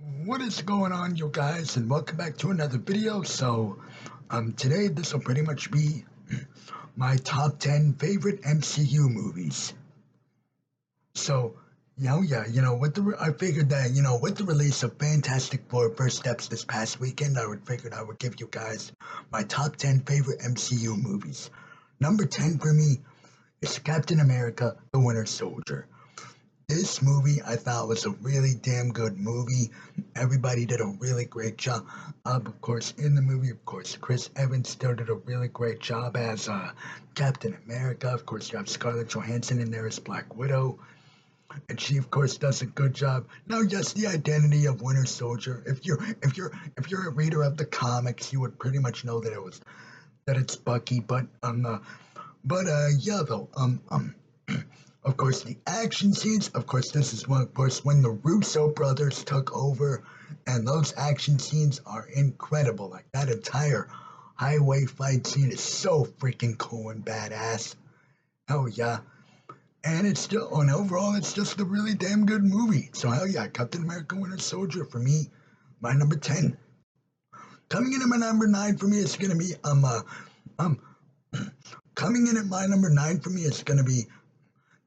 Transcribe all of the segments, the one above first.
What is going on, you guys, and welcome back to another video. Today this will pretty much be my top 10 favorite MCU movies. I figured that, with the release of Fantastic Four First Steps this past weekend, figured I would give you guys my top 10 favorite MCU movies. Number 10 for me is Captain America: The Winter Soldier. This movie I thought was a really damn good movie. Everybody did a really great job. Of course, in the movie, Chris Evans still did a really great job as Captain America. Of course, you have Scarlett Johansson in there as Black Widow, and she, of course, does a good job. Now, yes, the identity of Winter Soldier. If you're a reader of the comics, you would pretty much know that it's Bucky. Of course, the action scenes. Of course, this is when the Russo brothers took over, and those action scenes are incredible. Like that entire highway fight scene is so freaking cool and badass. Hell yeah! And overall, it's just a really damn good movie. So hell yeah, Captain America: Winter Soldier for me, my number 10. Coming in at my number 9 for me is gonna be coming in at my number 9 for me is gonna be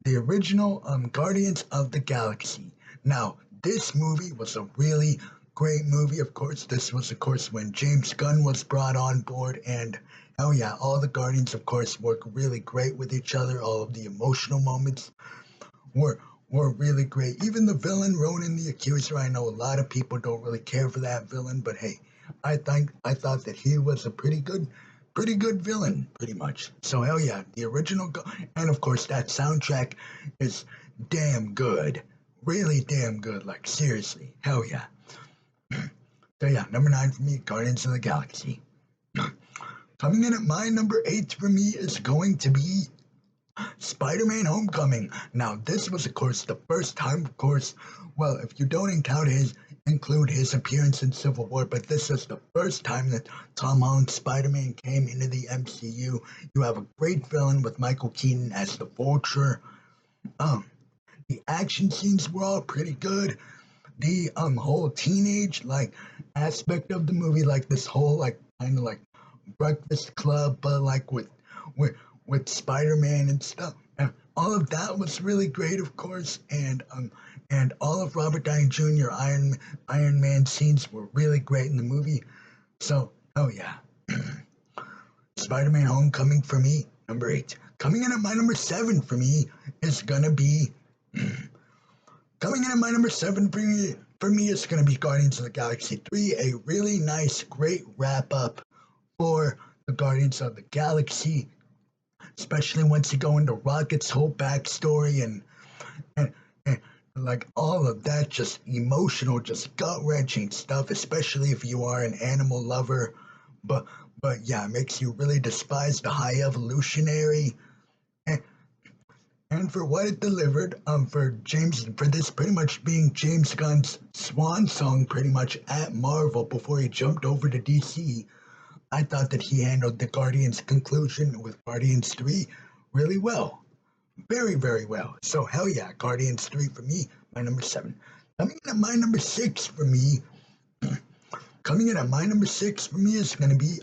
the original Guardians of the Galaxy. Now, this movie was a really great movie. Of course, this was, of course, when James Gunn was brought on board, and hell yeah, all the Guardians, of course, work really great with each other. All of the emotional moments were really great. Even the villain, Ronan the Accuser, I know a lot of people don't really care for that villain, but hey, I thought that he was a pretty good villain, pretty much. So hell yeah, the original, and of course that soundtrack is damn good, really damn good. Like seriously, hell yeah. So yeah, number 9 for me, Guardians of the Galaxy. Coming in at my number 8 for me is going to be Spider-Man: Homecoming. Now this was, of course, the first time, of course. Well, if you don't include his appearance in Civil War, but this is the first time that Tom Holland's Spider-Man came into the MCU. You have a great villain with Michael Keaton as the Vulture. The action scenes were all pretty good. The whole teenage aspect of the movie, like this whole kind of like Breakfast Club, but like with Spider-Man and stuff. And all of that was really great, of course, and all of Robert Downey Jr. Iron Man scenes were really great in the movie. So, oh yeah. Spider-Man: Homecoming for me, number 8. Coming in at my number 7 for me is gonna be coming in at my number 7 for me is gonna be Guardians of the Galaxy 3, a really nice, great wrap up for the Guardians of the Galaxy, especially once you go into Rocket's whole backstory and like all of that just emotional, just gut-wrenching stuff, especially if you are an animal lover. But yeah, it makes you really despise the high evolutionary. And for what it delivered, for this pretty much being James Gunn's swan song pretty much at Marvel before he jumped over to DC, I thought that he handled the Guardians conclusion with Guardians 3 really well. Very, very well. So hell yeah, Guardians 3 for me, my number 7. Coming in at my number 6 for me, is gonna be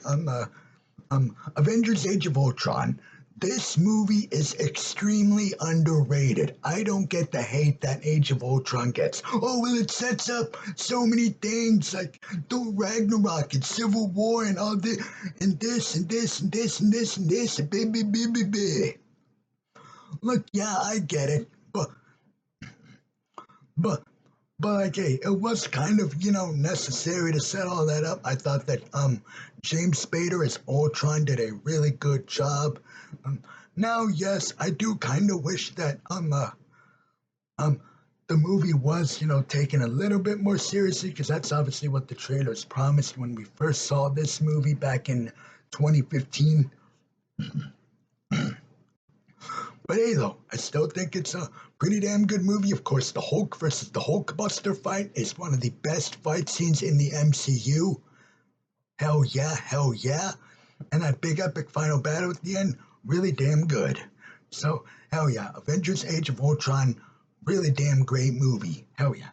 Avengers Age of Ultron. This movie is extremely underrated. I don't get the hate that Age of Ultron gets. Oh, well, it sets up so many things like the Ragnarok and Civil War and all this, and this, and this, and this, and this, and this, and baby. Look, yeah, I get it, but, like, hey, it was kind of, necessary to set all that up. I thought that, James Spader as Ultron did a really good job. Now, yes, I do kind of wish that, the movie was, taken a little bit more seriously, because that's obviously what the trailers promised when we first saw this movie back in 2015. But hey, though, I still think it's a pretty damn good movie. Of course, the Hulk versus the Hulkbuster fight is one of the best fight scenes in the MCU. Hell yeah, hell yeah. And that big epic final battle at the end, really damn good. So, hell yeah, Avengers Age of Ultron, really damn great movie. Hell yeah.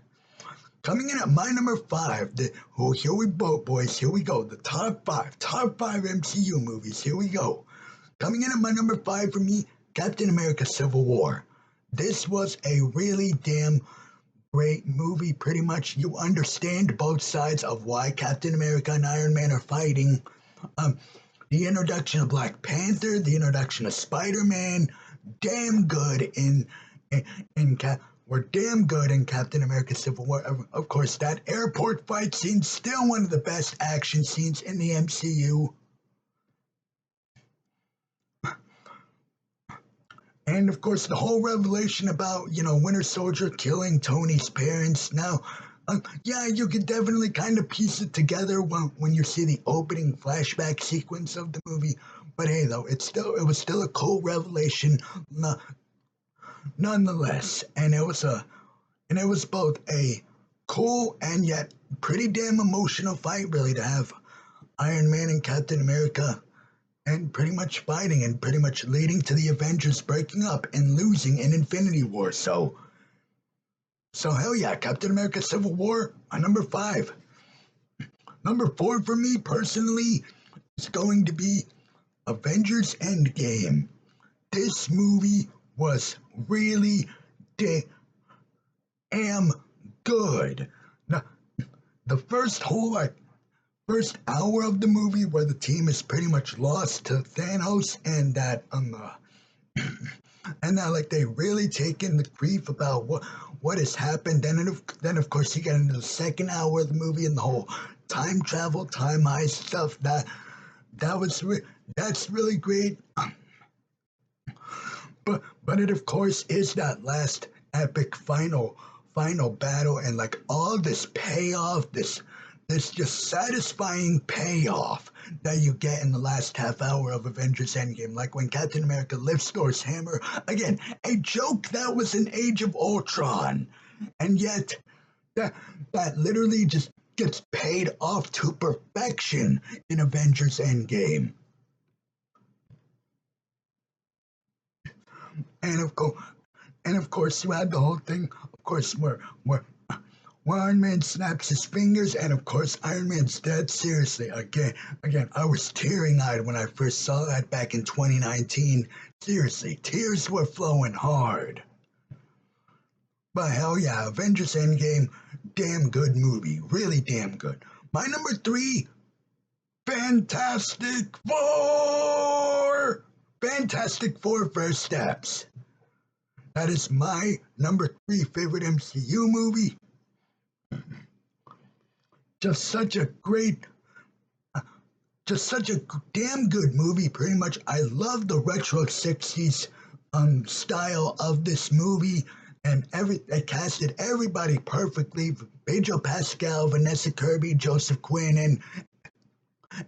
Coming in at my number five, here we go, boys. Here we go. The top five MCU movies. Here we go. Coming in at my number five for me, Captain America: Civil War. This was a really damn great movie. Pretty much, you understand both sides of why Captain America and Iron Man are fighting. Um, the introduction of Black Panther, the introduction of Spider-Man, damn good in were damn good in Captain America: Civil War. Of course, that airport fight scene still one of the best action scenes in the MCU. And of course, the whole revelation about Winter Soldier killing Tony's parents. Now, yeah, you could definitely kind of piece it together when you see the opening flashback sequence of the movie. But hey, though, it was still a cool revelation, nonetheless. And it was both a cool and yet pretty damn emotional fight, really, to have Iron Man and Captain America and pretty much fighting and pretty much leading to the Avengers breaking up and losing in Infinity War. So hell yeah, Captain America: Civil War, my number five. Number four for me personally is going to be Avengers Endgame. This movie was really damn good. Now, the first hour of the movie where the team is pretty much lost to Thanos and that like they really taken the grief about what has happened. Then of course you get into the second hour of the movie and the whole time travel, time heist stuff. That's really great. But it of course is that last epic final battle and like all this payoff, this just satisfying payoff that you get in the last half hour of Avengers Endgame, like when Captain America lifts Thor's hammer. Again, a joke that was in Age of Ultron, and yet that literally just gets paid off to perfection in Avengers Endgame. And of course, you had the whole thing, of course, where Iron Man snaps his fingers, and of course, Iron Man's dead. Seriously, again, I was tearing-eyed when I first saw that back in 2019. Seriously, tears were flowing hard. But hell yeah, Avengers Endgame, damn good movie, really damn good. My number three, Fantastic Four! Fantastic Four: First Steps. That is my number three favorite MCU movie. Just such a great, just such a damn good movie. Pretty much, I love the retro '60s style of this movie, and they casted everybody perfectly. Pedro Pascal, Vanessa Kirby, Joseph Quinn, and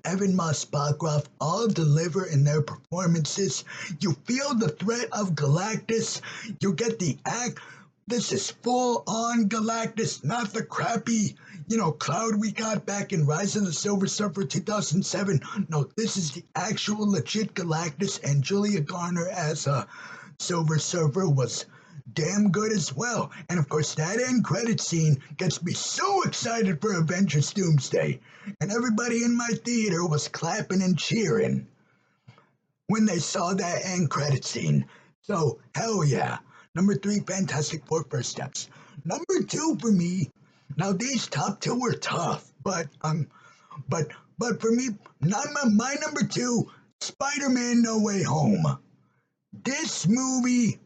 Evan Moss Backraft all deliver in their performances. You feel the threat of Galactus. You get the act. This is full on Galactus, not the crappy, cloud we got back in Rise of the Silver Surfer 2007. No, this is the actual legit Galactus, and Julia Garner as a Silver Surfer was damn good as well. And of course, that end credit scene gets me so excited for Avengers Doomsday. And everybody in my theater was clapping and cheering when they saw that end credit scene. So, hell yeah. Number three, Fantastic Four: First Steps. Number two for me, now these top two were tough, but for me, my number two, Spider-Man: No Way Home. This movie,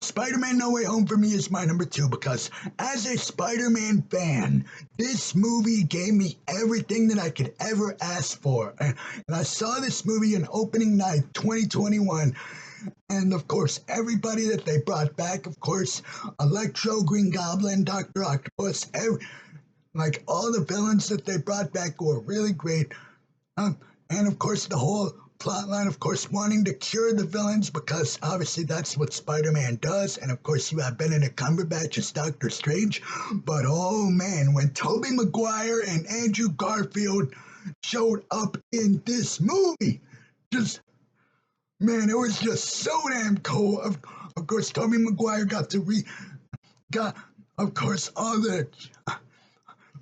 Spider-Man: No Way Home for me is my number two because as a Spider-Man fan, this movie gave me everything that I could ever ask for. And I saw this movie on opening night 2021. And of course, everybody that they brought back, of course, Electro, Green Goblin, Dr. Octopus, like all the villains that they brought back were really great. And of course, the whole plotline, of course, wanting to cure the villains because obviously that's what Spider-Man does. And of course, you have Benedict Cumberbatch as Doctor Strange. But oh man, when Tobey Maguire and Andrew Garfield showed up in this movie, it was just so damn cool. of course, Tobey Maguire got, of course, all the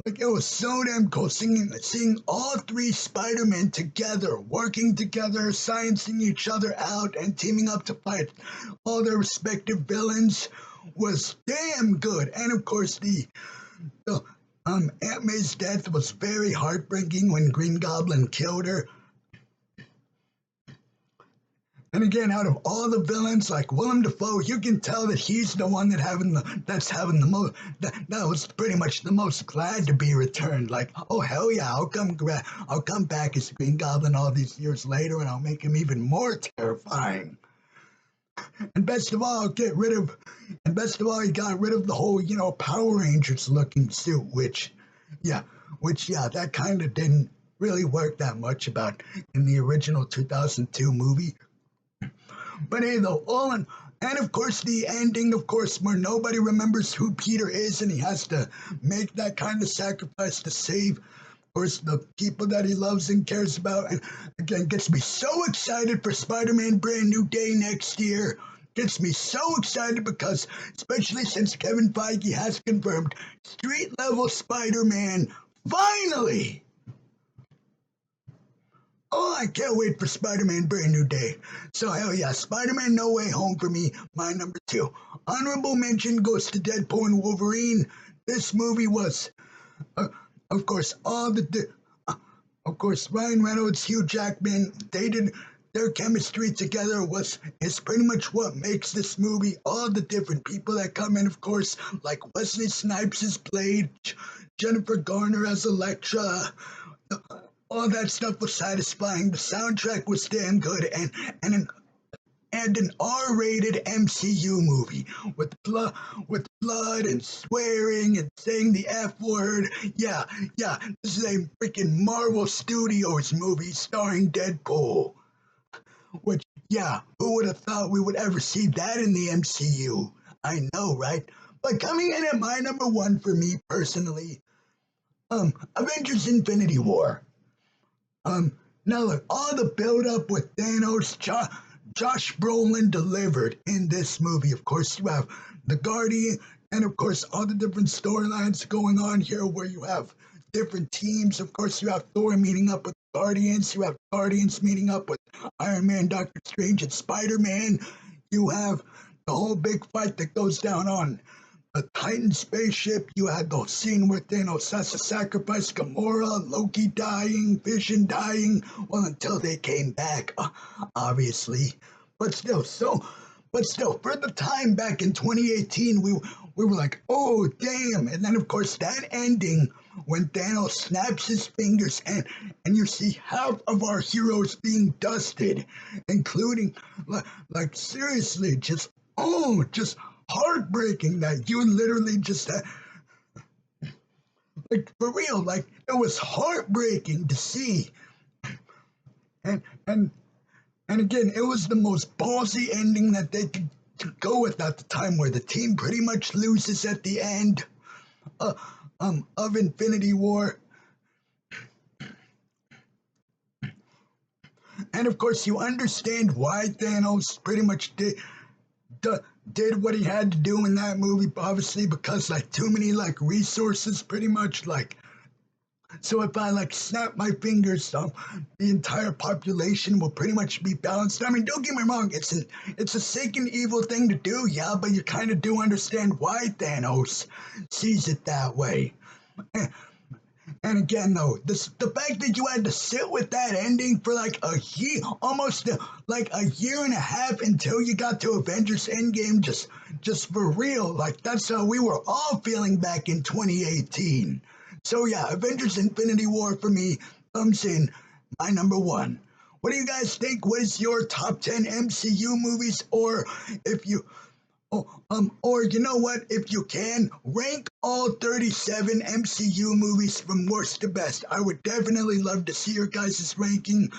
like it was so damn cool seeing all three Spider-Men together, working together, sciencing each other out, and teaming up to fight all their respective villains was damn good. And of course, the Aunt May's death was very heartbreaking when Green Goblin killed her. And again, out of all the villains, like Willem Dafoe, you can tell that he's the one that's having the most. That was pretty much the most glad to be returned. Like, oh hell yeah, I'll come back as Green Goblin all these years later, and I'll make him even more terrifying. And best of all, he got rid of the whole Power Rangers looking suit, which that kind of didn't really work that much about in the original 2002 movie. But hey, though, and of course the ending, of course, where nobody remembers who Peter is and he has to make that kind of sacrifice to save, of course, the people that he loves and cares about. And again, gets me so excited for Spider-Man Brand New Day next year. Gets me so excited because, especially since Kevin Feige has confirmed, street-level Spider-Man, finally! Oh, I can't wait for Spider-Man Brand New Day. So hell yeah, Spider-Man No Way Home for me, my number 2. Honorable mention goes to Deadpool and Wolverine. This movie was, of course, of course, Ryan Reynolds, Hugh Jackman, their chemistry together is pretty much what makes this movie. All the different people that come in, of course, like Wesley Snipes is played, Jennifer Garner as Elektra. All that stuff was satisfying. The soundtrack was damn good, and an R-rated MCU movie with blood and swearing and saying the F word. Yeah, this is a freaking Marvel Studios movie starring Deadpool. Which, yeah, who would have thought we would ever see that in the MCU? I know, right? But coming in at my number 1 for me personally, Avengers Infinity War. Now look, all the build-up with Thanos, Josh Brolin delivered in this movie. Of course, you have the Guardian, and of course, all the different storylines going on here where you have different teams. Of course, you have Thor meeting up with Guardians. You have Guardians meeting up with Iron Man, Doctor Strange, and Spider-Man. You have the whole big fight that goes down on a Titan spaceship. You had the scene where Thanos has to sacrifice Gamora, Loki dying, Vision dying, well, until they came back, obviously. But still, for the time back in 2018, we were like, oh, damn. And then, of course, that ending when Thanos snaps his fingers and you see half of our heroes being dusted, including, like seriously, just heartbreaking that you literally just like for real, like it was heartbreaking to see. And again, it was the most ballsy ending that they could go with at the time, where the team pretty much loses at the end of Infinity War. And of course, you understand why Thanos pretty much did what he had to do in that movie, obviously, because like too many like resources, pretty much like. So if I like snap my fingers, the entire population will pretty much be balanced. I mean, don't get me wrong, it's a sick and evil thing to do, yeah, but you kind of do understand why Thanos sees it that way. And again, though, the fact that you had to sit with that ending for like a year, almost like a year and a half until you got to Avengers Endgame, just for real, like that's how we were all feeling back in 2018. So yeah, Avengers Infinity War for me comes in my number 1. What do you guys think? What is your top 10 MCU movies? Or if you or you know what? If you can, rank all 37 MCU movies from worst to best. I would definitely love to see your guys' ranking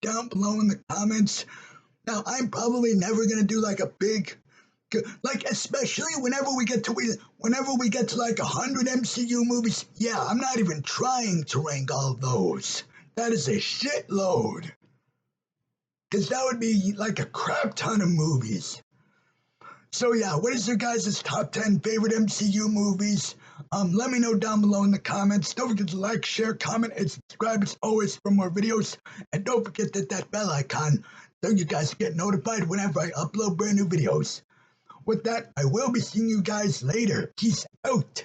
down below in the comments. Now, I'm probably never gonna do like a big, like especially whenever we get to like 100 MCU movies. Yeah, I'm not even trying to rank all those. That is a shitload. Because that would be like a crap ton of movies. So yeah, what is your guys' top 10 favorite MCU movies? Let me know down below in the comments. Don't forget to like, share, comment, and subscribe as always for more videos. And don't forget that bell icon so you guys get notified whenever I upload brand new videos. With that, I will be seeing you guys later. Peace out.